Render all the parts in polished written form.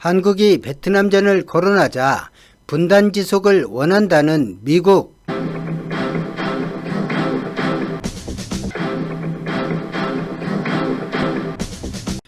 한국이 베트남전을 거론하자 분단 지속을 원한다는 미국.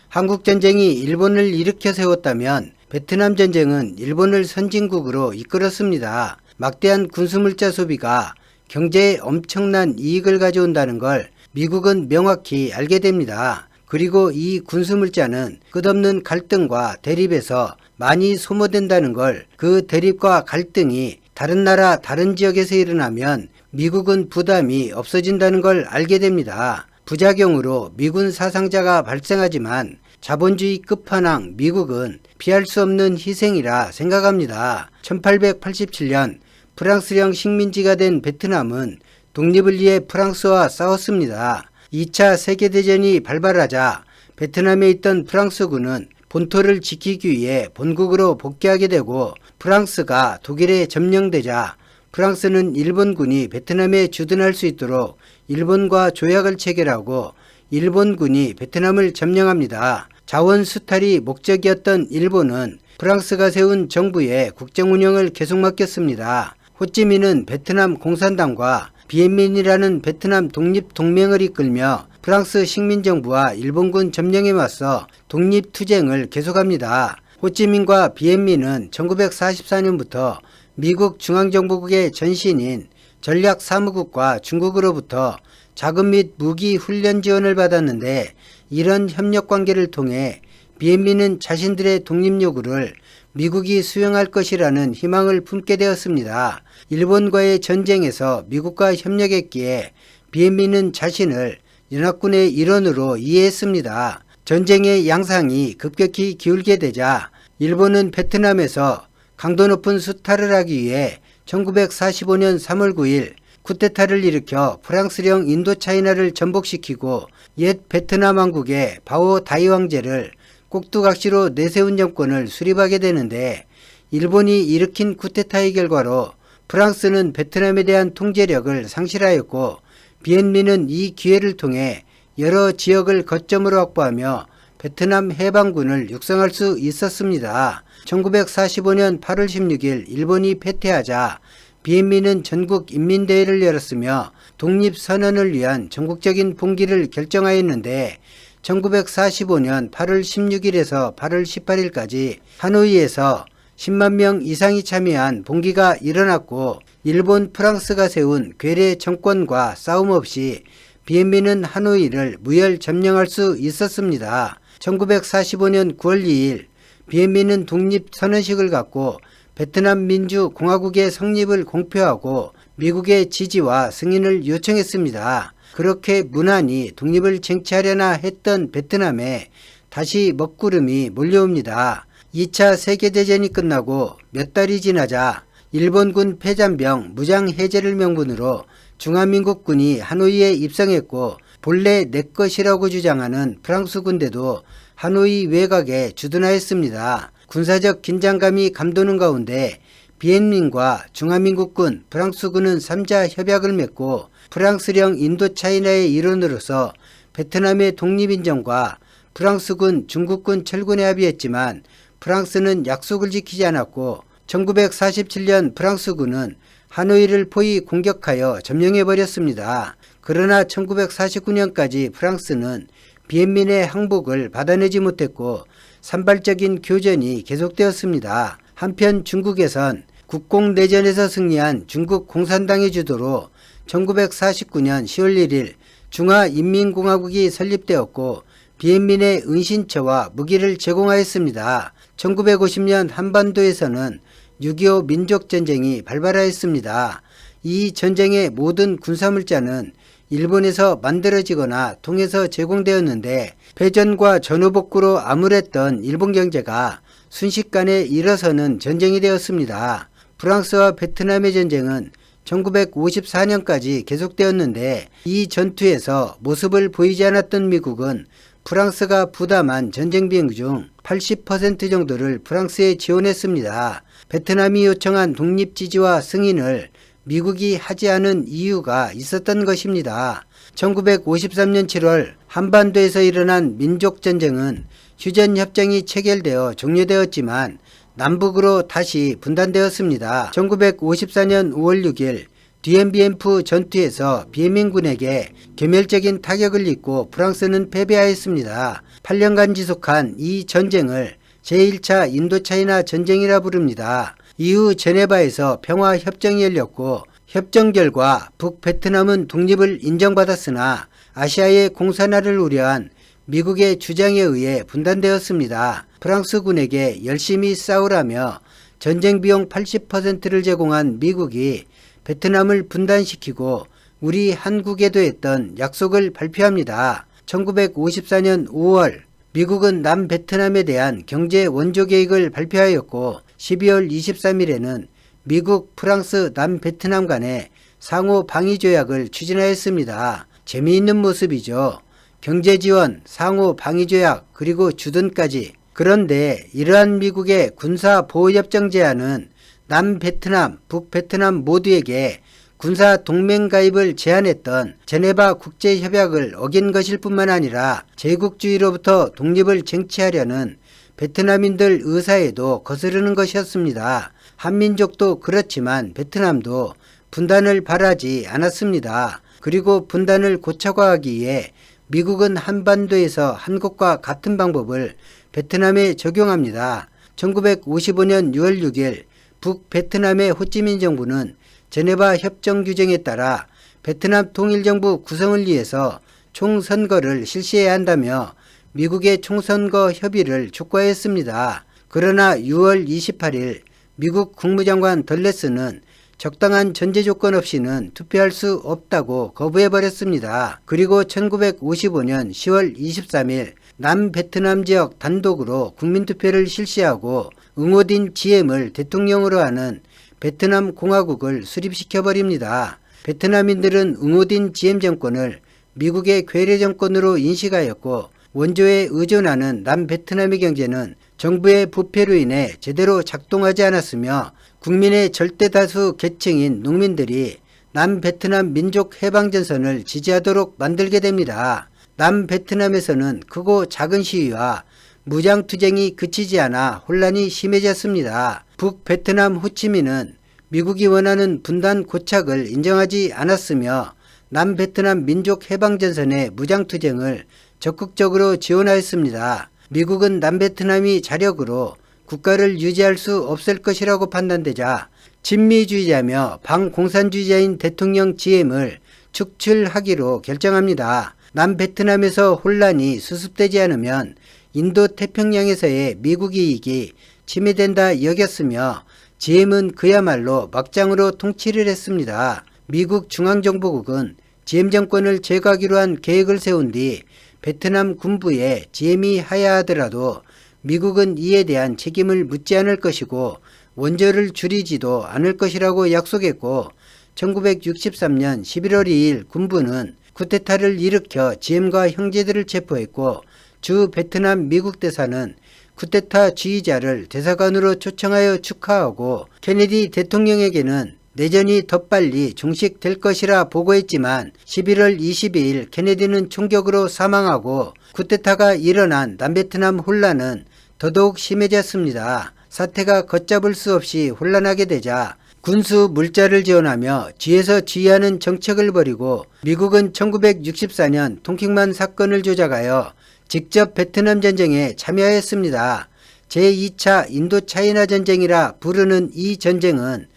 한국전쟁이 일본을 일으켜 세웠다면 베트남 전쟁은 일본을 선진국으로 이끌었습니다. 막대한 군수물자 소비가 경제에 엄청난 이익을 가져온다는 걸 미국은 명확히 알게 됩니다. 그리고 이 군수물자는 끝없는 갈등과 대립에서 많이 소모된다는 걸, 그 대립과 갈등이 다른 나라 다른 지역에서 일어나면 미국은 부담이 없어진다는 걸 알게 됩니다. 부작용으로 미군 사상자가 발생하지만 자본주의 끝판왕 미국은 피할 수 없는 희생이라 생각합니다. 1887년 프랑스령 식민지가 된 베트남은 독립을 위해 프랑스와 싸웠습니다. 2차 세계대전이 발발하자 베트남에 있던 프랑스군은 본토를 지키기 위해 본국으로 복귀하게 되고, 프랑스가 독일에 점령되자 프랑스는 일본군이 베트남에 주둔할 수 있도록 일본과 조약을 체결하고 일본군이 베트남을 점령합니다. 자원 수탈이 목적이었던 일본은 프랑스가 세운 정부에 국정 운영을 계속 맡겼습니다. 호찌민은 베트남 공산당과 비엔민이라는 베트남 독립동맹을 이끌며 프랑스 식민정부와 일본군 점령에 맞서 독립투쟁을 계속합니다. 호찌민과 비엔민은 1944년부터 미국 중앙정보국의 전신인 전략사무국과 중국으로부터 자금 및 무기 훈련 지원을 받았는데, 이런 협력관계를 통해 비엔민은 자신들의 독립 요구를 미국이 수용할 것이라는 희망을 품게 되었습니다. 일본과의 전쟁에서 미국과 협력했기에 비엔민은 자신을 연합군의 일원으로 이해했습니다. 전쟁의 양상이 급격히 기울게 되자 일본은 베트남에서 강도 높은 수탈을 하기 위해 1945년 3월 9일 쿠데타를 일으켜 프랑스령 인도차이나를 전복시키고 옛 베트남 왕국의 바오 다이 황제를 꼭두각시로 내세운 정권을 수립하게 되는데, 일본이 일으킨 쿠데타의 결과로 프랑스는 베트남에 대한 통제력을 상실하였고, 비엔민은 이 기회를 통해 여러 지역을 거점으로 확보하며 베트남 해방군을 육성할 수 있었습니다. 1945년 8월 16일 일본이 패퇴하자 비엔민은 전국 인민대회를 열었으며 독립선언을 위한 전국적인 봉기를 결정하였는데, 1945년 8월 16일에서 8월 18일까지 하노이에서 10만 명 이상이 참여한 봉기가 일어났고, 일본 프랑스가 세운 괴뢰 정권과 싸움 없이 비엔민은 하노이를 무혈 점령할 수 있었습니다. 1945년 9월 2일 비엔민은 독립선언식을 갖고 베트남 민주공화국의 성립을 공표하고 미국의 지지와 승인을 요청했습니다. 그렇게 무난히 독립을 쟁취하려나 했던 베트남에 다시 먹구름이 몰려옵니다. 2차 세계대전이 끝나고 몇 달이 지나자 일본군 패잔병 무장 해제를 명분으로 중화민국군이 하노이에 입성했고, 본래 내 것이라고 주장하는 프랑스 군대도 하노이 외곽에 주둔하였습니다. 군사적 긴장감이 감도는 가운데 비엔민과 중화민국군, 프랑스군은 3자 협약을 맺고 프랑스령 인도차이나의 일원으로서 베트남의 독립인정과 프랑스군, 중국군 철군에 합의했지만 프랑스는 약속을 지키지 않았고, 1947년 프랑스군은 하노이를 포위 공격하여 점령해버렸습니다. 그러나 1949년까지 프랑스는 비엔민의 항복을 받아내지 못했고 산발적인 교전이 계속되었습니다. 한편 중국에선 국공내전에서 승리한 중국 공산당의 주도로 1949년 10월 1일 중화인민공화국이 설립되었고 비엔민의 은신처와 무기를 제공하였습니다. 1950년 한반도에서는 6.25 민족전쟁이 발발하였습니다. 이 전쟁의 모든 군사물자는 일본에서 만들어지거나 통해서 제공되었는데, 패전과 전후복구로 암울했던 일본 경제가 순식간에 일어서는 전쟁이 되었습니다. 프랑스와 베트남의 전쟁은 1954년까지 계속되었는데, 이 전투에서 모습을 보이지 않았던 미국은 프랑스가 부담한 전쟁 비용 중 80% 정도를 프랑스에 지원했습니다. 베트남이 요청한 독립 지지와 승인을 미국이 하지 않은 이유가 있었던 것입니다. 1953년 7월 한반도에서 일어난 민족전쟁은 휴전협정이 체결되어 종료되었지만 남북으로 다시 분단되었습니다. 1954년 5월 6일 뒤엔비엔프 전투에서 비엔민군에게 괴멸적인 타격을 입고 프랑스는 패배하였습니다. 8년간 지속한 이 전쟁을 제1차 인도차이나 전쟁이라 부릅니다. 이후 제네바에서 평화협정이 열렸고 협정 결과 북베트남은 독립을 인정받았으나 아시아의 공산화를 우려한 미국의 주장에 의해 분단되었습니다. 프랑스군에게 열심히 싸우라며 전쟁 비용 80%를 제공한 미국이 베트남을 분단시키고 우리 한국에도 했던 약속을 발표합니다. 1954년 5월 미국은 남베트남에 대한 경제 원조 계획을 발표하였고 12월 23일에는 미국, 프랑스, 남베트남 간의 상호 방위 조약을 추진하였습니다. 재미있는 모습이죠. 경제지원, 상호 방위 조약, 그리고 주둔까지. 그런데 이러한 미국의 군사보호협정 제안은 남베트남, 북베트남 모두에게 군사 동맹 가입을 제안했던 제네바 국제협약을 어긴 것일 뿐만 아니라 제국주의로부터 독립을 쟁취하려는 베트남인들 의사에도 거스르는 것이었습니다. 한민족도 그렇지만 베트남도 분단을 바라지 않았습니다. 그리고 분단을 고착화하기 위해 미국은 한반도에서 한국과 같은 방법을 베트남에 적용합니다. 1955년 6월 6일 북베트남의 호찌민 정부는 제네바 협정 규정에 따라 베트남 통일정부 구성을 위해서 총선거를 실시해야 한다며 미국의 총선거 협의를 촉구했습니다. 그러나 6월 28일 미국 국무장관 덜레스는 적당한 전제 조건 없이는 투표할 수 없다고 거부해버렸습니다. 그리고 1955년 10월 23일 남베트남 지역 단독으로 국민투표를 실시하고 응호딘 지엠을 대통령으로 하는 베트남 공화국을 수립시켜버립니다. 베트남인들은 응호딘 지엠 정권을 미국의 괴뢰 정권으로 인식하였고 원조에 의존하는 남베트남의 경제는 정부의 부패로 인해 제대로 작동하지 않았으며 국민의 절대다수 계층인 농민들이 남베트남 민족해방전선을 지지하도록 만들게 됩니다. 남베트남에서는 크고 작은 시위와 무장투쟁이 그치지 않아 혼란이 심해졌습니다. 북베트남 호치민은 미국이 원하는 분단 고착을 인정하지 않았으며 남베트남 민족해방전선의 무장투쟁을 적극적으로 지원하였습니다. 미국은 남베트남이 자력으로 국가를 유지할 수 없을 것이라고 판단되자 친미주의자며 반공산주의자인 대통령 지엠을 축출하기로 결정합니다. 남베트남에서 혼란이 수습되지 않으면 인도태평양에서의 미국 이익이 침해된다 여겼으며 지엠은 그야말로 막장으로 통치를 했습니다. 미국 중앙정보국은 지엠 정권을 제거하기로 한 계획을 세운 뒤 베트남 군부에 지엠이 하야하더라도 미국은 이에 대한 책임을 묻지 않을 것이고 원조를 줄이지도 않을 것이라고 약속했고 1963년 11월 2일 군부는 쿠데타를 일으켜 지엠과 형제들을 체포했고 주 베트남 미국 대사는 쿠데타 지휘자를 대사관으로 초청하여 축하하고 케네디 대통령에게는 내전이 더 빨리 종식될 것이라 보고했지만 11월 22일 케네디는 총격으로 사망하고 쿠데타가 일어난 남베트남 혼란은 더더욱 심해졌습니다. 사태가 걷잡을 수 없이 혼란하게 되자 군수 물자를 지원하며 뒤에서 지휘하는 정책을 벌이고 미국은 1964년 통킹만 사건을 조작하여 직접 베트남 전쟁에 참여하였습니다. 제2차 인도차이나 전쟁이라 부르는 이 전쟁은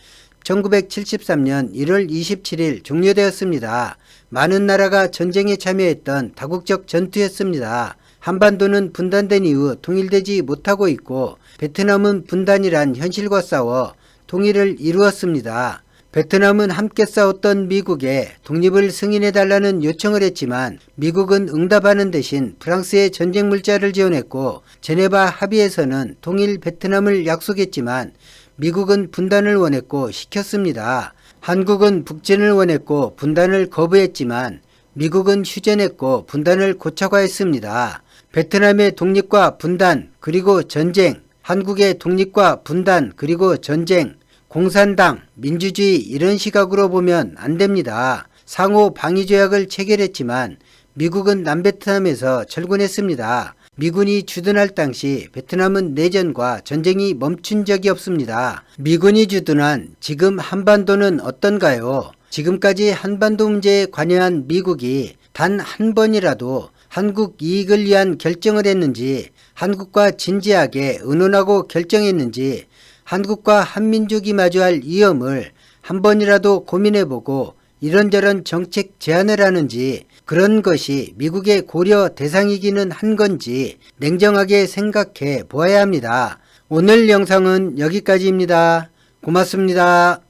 1973년 1월 27일 종료되었습니다. 많은 나라가 전쟁에 참여했던 다국적 전투였습니다. 한반도는 분단된 이후 통일되지 못하고 있고 베트남은 분단이란 현실과 싸워 통일을 이루었습니다. 베트남은 함께 싸웠던 미국에 독립을 승인해달라는 요청을 했지만 미국은 응답하는 대신 프랑스의 전쟁 물자를 지원했고 제네바 합의에서는 통일 베트남을 약속했지만 미국은 분단을 원했고 시켰습니다. 한국은 북전을 원했고 분단을 거부했지만 미국은 휴전했고 분단을 고착화했습니다. 베트남의 독립과 분단 그리고 전쟁, 한국의 독립과 분단 그리고 전쟁, 공산당, 민주주의 이런 시각으로 보면 안 됩니다. 상호 방위조약을 체결했지만 미국은 남베트남에서 철군했습니다. 미군이 주둔할 당시 베트남은 내전과 전쟁이 멈춘 적이 없습니다. 미군이 주둔한 지금 한반도는 어떤가요? 지금까지 한반도 문제에 관여한 미국이 단 한 번이라도 한국 이익을 위한 결정을 했는지, 한국과 진지하게 의논하고 결정했는지, 한국과 한민족이 마주할 위험을 한 번이라도 고민해보고 이런저런 정책 제안을 하는지, 그런 것이 미국의 고려 대상이기는 한 건지 냉정하게 생각해 보아야 합니다. 오늘 영상은 여기까지입니다. 고맙습니다.